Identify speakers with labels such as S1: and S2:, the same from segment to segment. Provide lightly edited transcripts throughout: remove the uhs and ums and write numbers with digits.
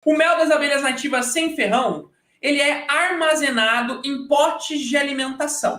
S1: O mel das abelhas nativas sem ferrão, ele é armazenado em potes de alimentação.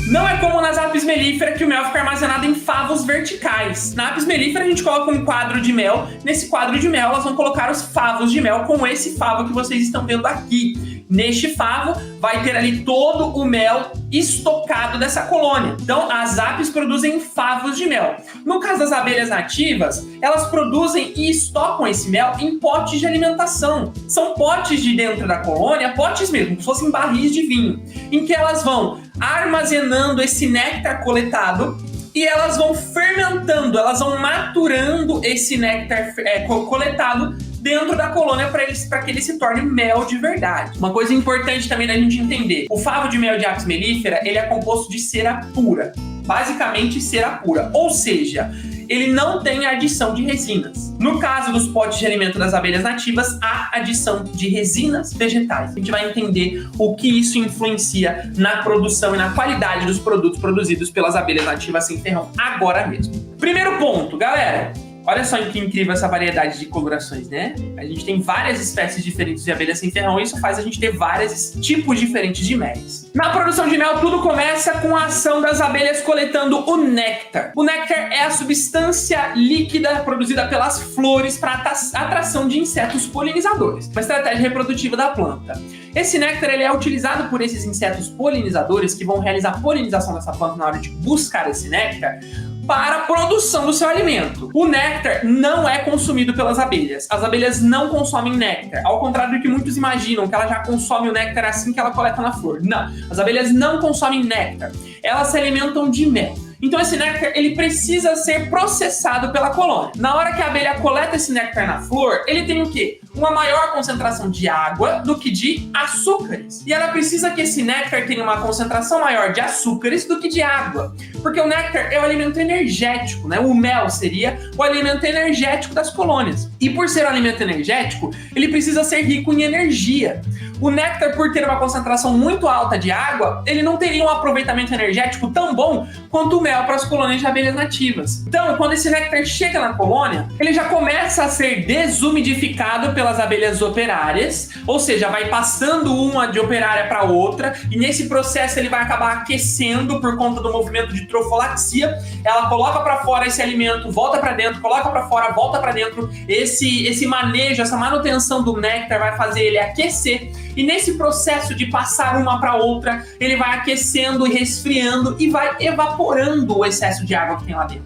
S1: Não é como nas apis mellifera que o mel fica armazenado em favos verticais. Na apis mellifera a gente coloca um quadro de mel. Nesse quadro de mel elas vão colocar os favos de mel, como esse favo que vocês estão vendo aqui. Neste favo vai ter ali todo o mel estocado dessa colônia. Então as apis produzem favos de mel. No caso das abelhas nativas, elas produzem e estocam esse mel em potes de alimentação. São potes de dentro da colônia, potes mesmo, como se fossem barris de vinho, em que elas vão armazenando esse néctar coletado e elas vão fermentando, elas vão maturando esse néctar coletado dentro da colônia para que ele se torne mel de verdade. Uma coisa importante também da gente entender, o favo de mel de apis mellifera, ele é composto de cera pura, basicamente cera pura, ou seja, ele não tem adição de resinas. No caso dos potes de alimento das abelhas nativas, há adição de resinas vegetais. A gente vai entender o que isso influencia na produção e na qualidade dos produtos produzidos pelas abelhas nativas sem ferrão agora mesmo. Primeiro ponto, galera. Olha só que incrível essa variedade de colorações, né? A gente tem várias espécies diferentes de abelhas sem ferrão e isso faz a gente ter vários tipos diferentes de mel. Na produção de mel, tudo começa com a ação das abelhas coletando o néctar. O néctar é a substância líquida produzida pelas flores para atração de insetos polinizadores, uma estratégia reprodutiva da planta. Esse néctar ele é utilizado por esses insetos polinizadores que vão realizar a polinização dessa planta na hora de buscar esse néctar para a produção do seu alimento. O néctar não é consumido pelas abelhas. As abelhas não consomem néctar. Ao contrário do que muitos imaginam, que ela já consome o néctar assim que ela coleta na flor. Não, as abelhas não consomem néctar. Elas se alimentam de mel. Então esse néctar ele precisa ser processado pela colônia. Na hora que a abelha coleta esse néctar na flor, ele tem o quê? Uma maior concentração de água do que de açúcares. E ela precisa que esse néctar tenha uma concentração maior de açúcares do que de água. Porque o néctar é o alimento energético, né? O mel seria o alimento energético das colônias. E por ser um alimento energético, ele precisa ser rico em energia. O néctar, por ter uma concentração muito alta de água, ele não teria um aproveitamento energético tão bom quanto o mel para as colônias de abelhas nativas. Então, quando esse néctar chega na colônia, ele já começa a ser desumidificado pelas abelhas operárias, ou seja, vai passando uma de operária para outra, e nesse processo ele vai acabar aquecendo por conta do movimento de trofolaxia. Ela coloca para fora esse alimento, volta para dentro, coloca para fora, volta para dentro. Esse manejo, essa manutenção do néctar vai fazer ele aquecer. E nesse processo de passar uma para outra, ele vai aquecendo e resfriando e vai evaporando o excesso de água que tem lá dentro.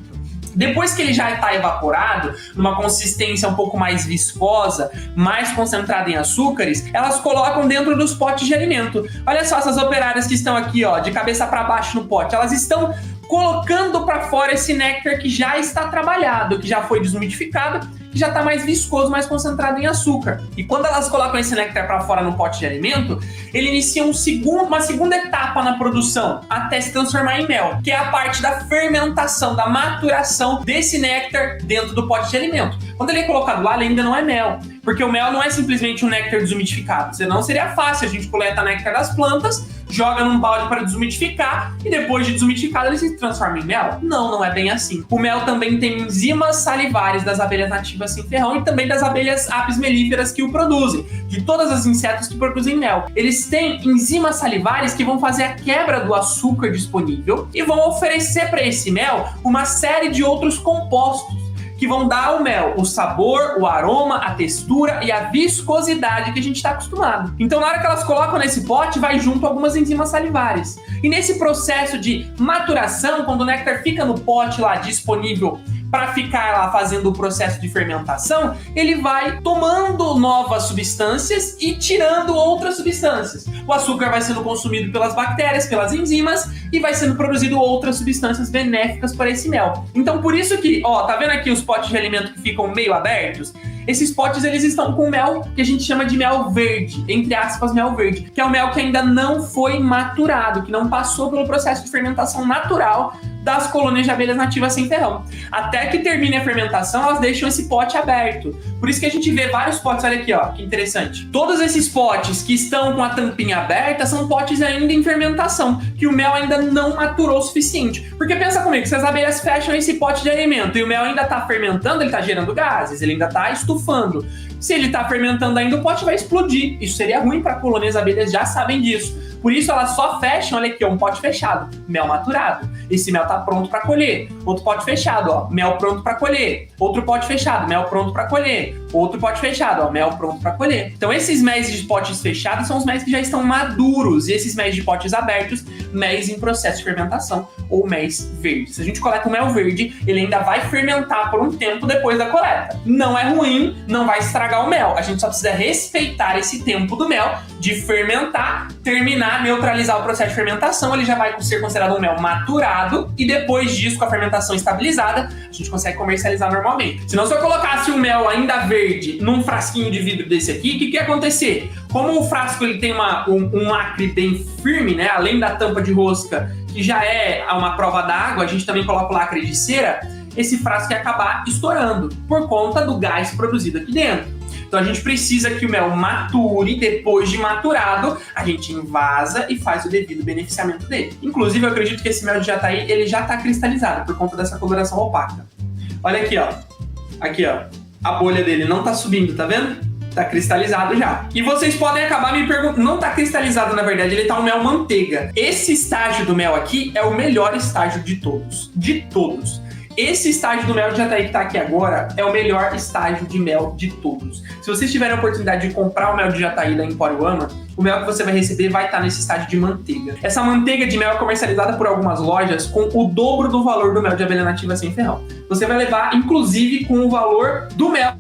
S1: Depois que ele já está evaporado, numa consistência um pouco mais viscosa, mais concentrada em açúcares, elas colocam dentro dos potes de alimento. Olha só essas operárias que estão aqui, ó, de cabeça para baixo no pote. Elas estão colocando para fora esse néctar que já está trabalhado, que já foi desumidificado, que já está mais viscoso, mais concentrado em açúcar. E quando elas colocam esse néctar para fora no pote de alimento, ele inicia uma segunda etapa na produção, até se transformar em mel, que é a parte da fermentação, da maturação desse néctar dentro do pote de alimento. Quando ele é colocado lá, ele ainda não é mel, porque o mel não é simplesmente um néctar desumidificado, senão seria fácil, a gente coleta néctar das plantas, joga num balde para desumidificar e depois de desumidificado ele se transforma em mel? Não, não é bem assim. O mel também tem enzimas salivares das abelhas nativas sem ferrão e também das abelhas apis mellíferas que o produzem, de todas as insetos que produzem mel. Eles têm enzimas salivares que vão fazer a quebra do açúcar disponível e vão oferecer para esse mel uma série de outros compostos que vão dar ao mel o sabor, o aroma, a textura e a viscosidade que a gente está acostumado. Então, na hora que elas colocam nesse pote, vai junto algumas enzimas salivares. E nesse processo de maturação, quando o néctar fica no pote lá disponível para ficar lá fazendo o processo de fermentação, ele vai tomando novas substâncias e tirando outras substâncias. O açúcar vai sendo consumido pelas bactérias, pelas enzimas, e vai sendo produzido outras substâncias benéficas para esse mel. Então, por isso que, ó, tá vendo aqui os potes de alimento que ficam meio abertos? Esses potes, eles estão com mel que a gente chama de mel verde, entre aspas, mel verde, que é o mel que ainda não foi maturado, que não passou pelo processo de fermentação natural das colônias de abelhas nativas sem ferrão. Até que termine a fermentação, elas deixam esse pote aberto. Por isso que a gente vê vários potes, olha aqui, ó, que interessante. Todos esses potes que estão com a tampinha aberta são potes ainda em fermentação, que o mel ainda não maturou o suficiente. Porque pensa comigo, se as abelhas fecham esse pote de alimento e o mel ainda tá fermentando, ele tá gerando gases, ele ainda tá estufando. Se ele tá fermentando ainda, o pote vai explodir. Isso seria ruim para a colônia, as abelhas já sabem disso. Por isso elas só fecham, olha aqui, ó, um pote fechado, mel maturado. Esse mel tá pronto para colher. Outro pote fechado, ó, mel pronto para colher. Outro pote fechado, mel pronto para colher. Outro pote fechado, ó, mel pronto para colher. Então esses méis de potes fechados são os méis que já estão maduros. E esses méis de potes abertos, méis em processo de fermentação ou méis verdes. Se a gente coleta o mel verde, ele ainda vai fermentar por um tempo depois da coleta. Não é ruim, não vai estragar o mel. A gente só precisa respeitar esse tempo do mel de fermentar, terminar, neutralizar o processo de fermentação. Ele já vai ser considerado um mel maturado e depois disso, com a fermentação estabilizada, a gente consegue comercializar normalmente. Se não, se eu colocasse o mel ainda verde num frasquinho de vidro desse aqui, o que ia acontecer? Como o frasco ele tem um lacre bem firme, né? Além da tampa de rosca, que já é uma prova d'água, a gente também coloca o lacre de cera, esse frasco ia acabar estourando por conta do gás produzido aqui dentro. Então a gente precisa que o mel mature. Depois de maturado, a gente invasa e faz o devido beneficiamento dele. Inclusive, eu acredito que esse mel de jataí, ele já está cristalizado por conta dessa coloração opaca. Olha aqui, ó. Aqui, ó. A bolha dele não tá subindo, tá vendo? Tá cristalizado já. E vocês podem acabar me perguntando... Não tá cristalizado, na verdade, ele tá um mel manteiga. Esse estágio do mel aqui é o melhor estágio de todos. De todos. Esse estágio do mel de jataí que tá aqui agora é o melhor estágio de mel de todos. Se vocês tiverem a oportunidade de comprar o mel de jataí da Empório Ama, o mel que você vai receber vai estar nesse estágio de manteiga. Essa manteiga de mel é comercializada por algumas lojas com o dobro do valor do mel de abelha nativa sem ferrão. Você vai levar, inclusive, com o valor do mel,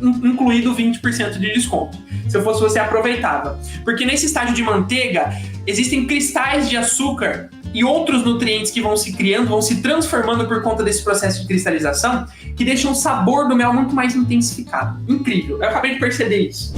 S1: incluído 20% de desconto. Se eu fosse você, aproveitava. Porque nesse estágio de manteiga, existem cristais de açúcar e outros nutrientes que vão se criando, vão se transformando por conta desse processo de cristalização, que deixam o sabor do mel muito mais intensificado. Incrível, eu acabei de perceber isso.